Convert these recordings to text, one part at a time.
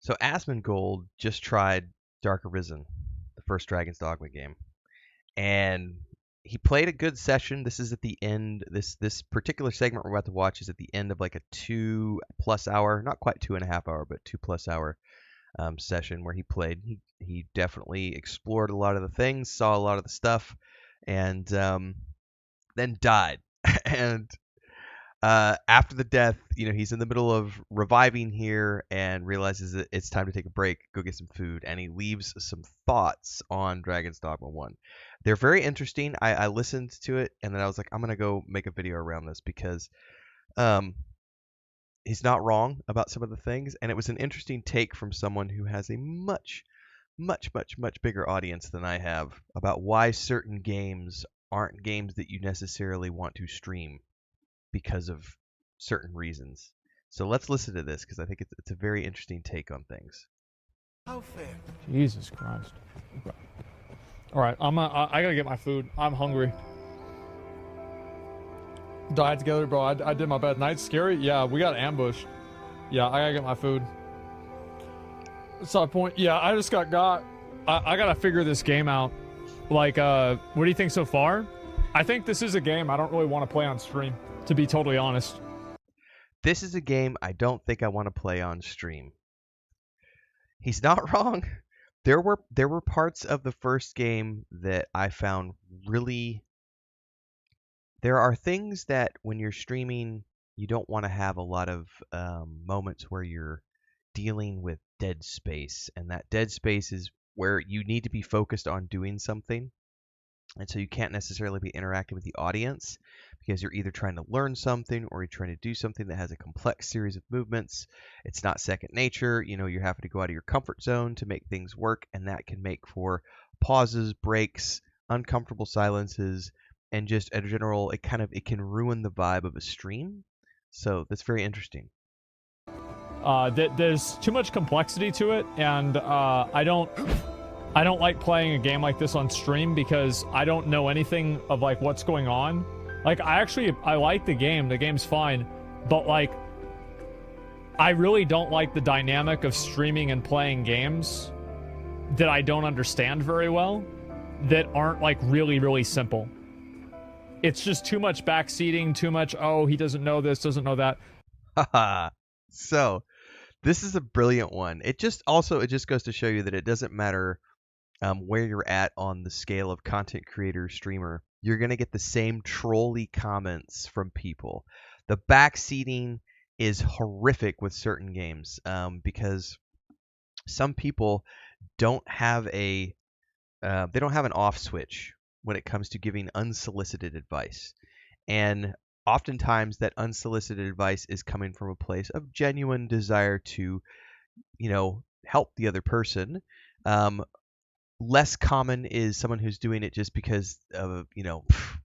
So Asmongold just tried Dark Arisen, the first Dragon's Dogma game, and he played a good session. This is at the end. This particular segment we're about to watch is at the end of like a 2+ hour, not quite 2.5 hour, but 2+ hour session where he played. He definitely explored a lot of the things, saw a lot of the stuff, and then died. and after the death, he's in the middle of reviving here and realizes that it's time to take a break, go get some food, and he leaves some thoughts on Dragon's Dogma 1. They're very interesting. I listened to it, and then I was like, I'm going to go make a video around this because um, he's not wrong about some of the things, and it was an interesting take from someone who has a much, much, much, much bigger audience than I have about why certain games aren't games that you necessarily want to stream because of certain reasons. So let's listen to this because I think it's a very interesting take on things. How fair? Jesus Christ. Okay. All right, I gotta get my food. I'm hungry. Died together, bro. I did my best. Night's scary. Yeah, we got ambushed. Yeah, I gotta get my food. Side point. Yeah, I just got. I gotta figure this game out. Like, what do you think so far? I think this is a game I don't really want to play on stream, to be totally honest. This is a game I don't think I want to play on stream. He's not wrong. There were parts of the first game that I found really. There are things that when you're streaming, you don't want to have a lot of moments where you're dealing with dead space, and that dead space is where you need to be focused on doing something. And so you can't necessarily be interacting with the audience because you're either trying to learn something or you're trying to do something that has a complex series of movements. It's not second nature. You're having to go out of your comfort zone to make things work, and that can make for pauses, breaks, uncomfortable silences, and just a general, it can ruin the vibe of a stream. So that's very interesting. There's too much complexity to it, and I don't like playing a game like this on stream because I don't know anything of like what's going on. Like I like the game. The game's fine, but like I really don't like the dynamic of streaming and playing games that I don't understand very well, that aren't like really, really simple. It's just too much backseating, too much, oh, he doesn't know this, doesn't know that. Haha. So this is a brilliant one. It just goes to show you that it doesn't matter where you're at on the scale of content creator, streamer, you're going to get the same trolly comments from people. The backseating is horrific with certain games because some people don't have they don't have an off switch when it comes to giving unsolicited advice. And oftentimes that unsolicited advice is coming from a place of genuine desire to, help the other person. Less common is someone who's doing it just because of,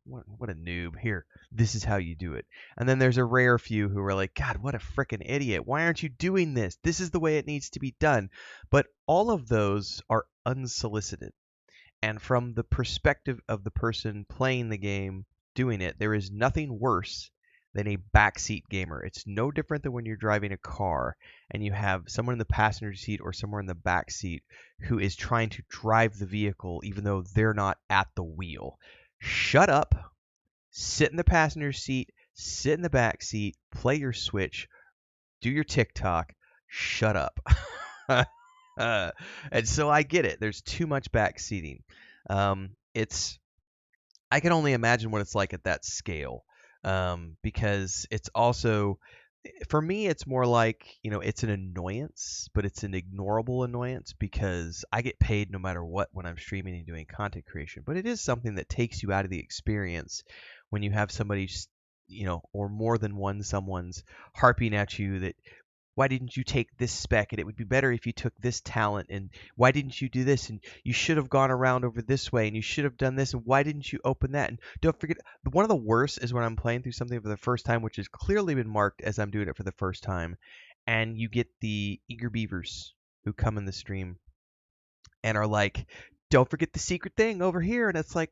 what a noob. Here, this is how you do it. And then there's a rare few who are like, God, what a frickin' idiot. Why aren't you doing this? This is the way it needs to be done. But all of those are unsolicited. And from the perspective of the person playing the game, doing it, there is nothing worse than a backseat gamer. It's no different than when you're driving a car and you have someone in the passenger seat or somewhere in the back seat who is trying to drive the vehicle even though they're not at the wheel. Shut up, sit in the passenger seat, sit in the back seat, play your Switch, do your TikTok, shut up. And so I get it. There's too much backseating. I can only imagine what it's like at that scale. Because it's also, for me, it's more like, it's an annoyance, but it's an ignorable annoyance because I get paid no matter what when I'm streaming and doing content creation. But it is something that takes you out of the experience when you have somebody, or more than one someone's harping at you that, why didn't you take this spec, and it would be better if you took this talent, and why didn't you do this, and you should have gone around over this way, and you should have done this, and why didn't you open that? And don't forget, one of the worst is when I'm playing through something for the first time, which has clearly been marked as I'm doing it for the first time, and you get the eager beavers who come in the stream and are like, don't forget the secret thing over here, and it's like,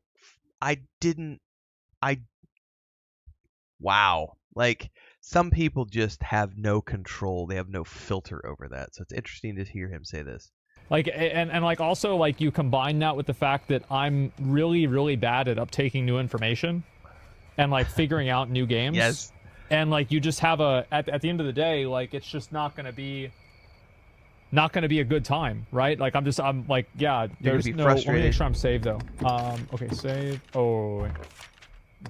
wow. Like, some people just have no control. They have no filter over that. So it's interesting to hear him say this. Like, and like also like you combine that with the fact that I'm really, really bad at uptaking new information and like figuring out new games. Yes. And like you just have at the end of the day, like it's just not gonna be a good time, right? Like I'm like, yeah, You're gonna there's be no. Let me frustrated. make sure I'm saved though. Okay, save. Oh, wait.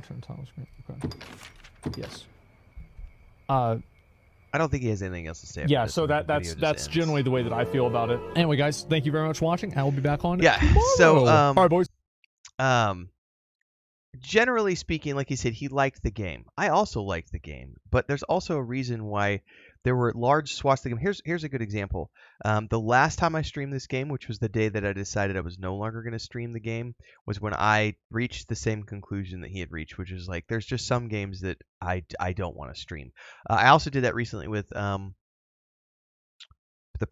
Turn toggle screen. Okay. Yes. I don't think he has anything else to say. Yeah. After this, So and the video that's just ends. generally the way that I feel about it. Anyway, guys, thank you very much for watching. I will be back on. Yeah. Tomorrow. So All right, boys. Generally speaking, like he said, he liked the game. I also liked the game, but there's also a reason why there were large swaths of the game. Here's a good example. The last time I streamed this game, which was the day that I decided I was no longer going to stream the game, was when I reached the same conclusion that he had reached, which is like there's just some games that I don't want to stream. I also did that recently with the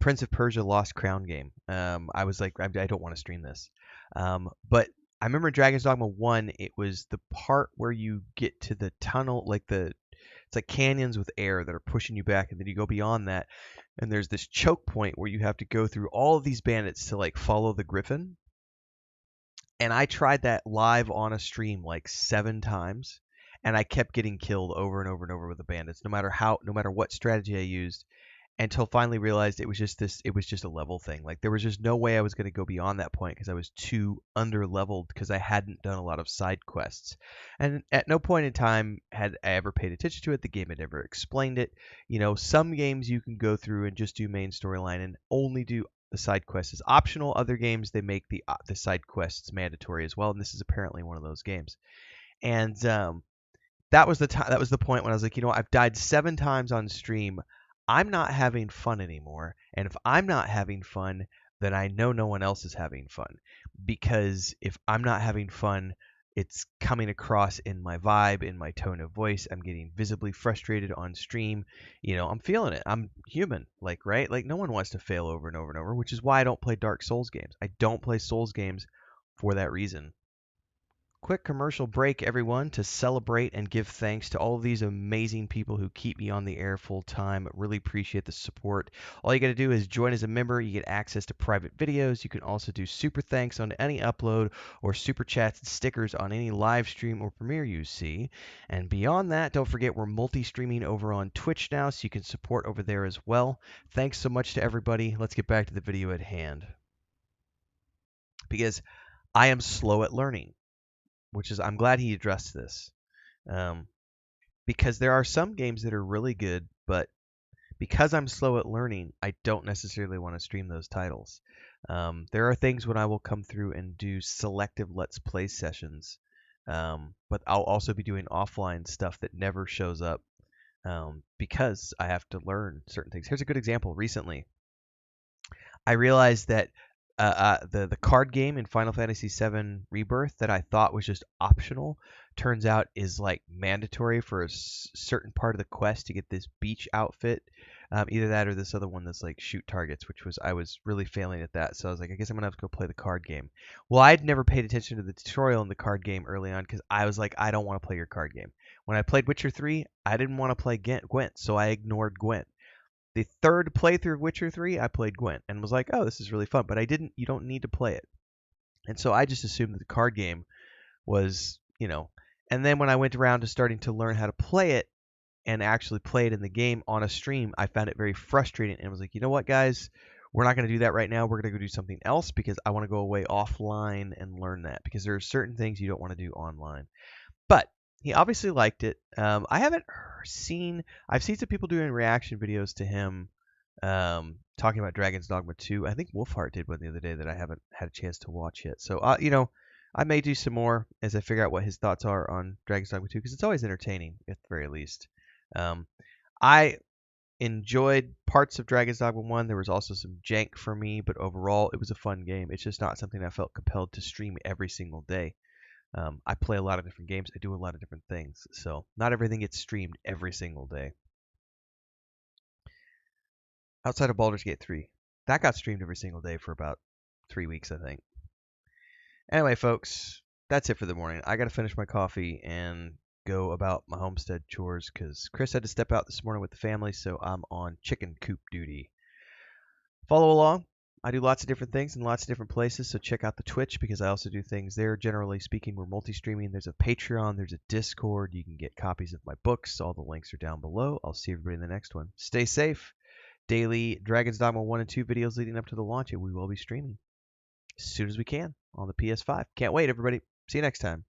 Prince of Persia Lost Crown game. I was like, I don't want to stream this. But I remember Dragon's Dogma 1, it was the part where you get to the tunnel, like it's like canyons with air that are pushing you back, and then you go beyond that, and there's this choke point where you have to go through all of these bandits to like follow the griffin. And I tried that live on a stream like 7 times, and I kept getting killed over and over and over with the bandits, no matter what strategy I used, until finally realized it was just a level thing. Like there was just no way I was going to go beyond that point because I was too under leveled because I hadn't done a lot of side quests. And at no point in time had I ever paid attention to it. The game had never explained it. Some games you can go through and just do main storyline and only do the side quests as optional. Other games they make the side quests mandatory as well, and this is apparently one of those games. And that was the point when I was like, I've died 7 times on stream. I'm not having fun anymore. And if I'm not having fun, then I know no one else is having fun. Because if I'm not having fun, it's coming across in my vibe, in my tone of voice. I'm getting visibly frustrated on stream. I'm feeling it. I'm human, right? Like no one wants to fail over and over and over, which is why I don't play Dark Souls games. I don't play Souls games for that reason. Quick commercial break, everyone, to celebrate and give thanks to all of these amazing people who keep me on the air full time. Really appreciate the support. All you got to do is join as a member. You get access to private videos. You can also do super thanks on any upload or super chats and stickers on any live stream or premiere you see. And beyond that, don't forget we're multi-streaming over on Twitch now, so you can support over there as well. Thanks so much to everybody. Let's get back to the video at hand. Because I am slow at learning. I'm glad he addressed this, because there are some games that are really good, but because I'm slow at learning, I don't necessarily want to stream those titles. There are things when I will come through and do selective Let's Play sessions, but I'll also be doing offline stuff that never shows up because I have to learn certain things. Here's a good example. Recently, I realized that the card game in Final Fantasy VII Rebirth that I thought was just optional turns out is like mandatory for a certain part of the quest to get this beach outfit. Either that or this other one that's like shoot targets, I was really failing at that. So I was like, I guess I'm gonna have to go play the card game. Well, I'd never paid attention to the tutorial in the card game early on because I was like, I don't want to play your card game. When I played Witcher 3, I didn't want to play Gwent, so I ignored Gwent. The third playthrough of Witcher 3, I played Gwent and was like, oh, this is really fun. But you don't need to play it. And so I just assumed that the card game was, And then when I went around to starting to learn how to play it and actually play it in the game on a stream, I found it very frustrating and was like, you know what, guys? We're not going to do that right now. We're going to go do something else because I want to go away offline and learn that because there are certain things you don't want to do online. But he obviously liked it. I've seen some people doing reaction videos to him talking about Dragon's Dogma 2. I think Wolfheart did one the other day that I haven't had a chance to watch yet. So, I may do some more as I figure out what his thoughts are on Dragon's Dogma 2 because it's always entertaining at the very least. I enjoyed parts of Dragon's Dogma 1. There was also some jank for me, but overall it was a fun game. It's just not something I felt compelled to stream every single day. I play a lot of different games. I do a lot of different things. So not everything gets streamed every single day. Outside of Baldur's Gate 3. That got streamed every single day for about 3 weeks, I think. Anyway, folks, that's it for the morning. I got to finish my coffee and go about my homestead chores because Chris had to step out this morning with the family, so I'm on chicken coop duty. Follow along. I do lots of different things in lots of different places, so check out the Twitch because I also do things there. Generally speaking, we're multi-streaming. There's a Patreon, there's a Discord. You can get copies of my books. All the links are down below. I'll see everybody in the next one. Stay safe. Daily Dragon's Dogma 1 and 2 videos leading up to the launch, and we will be streaming as soon as we can on the PS5. Can't wait, everybody. See you next time.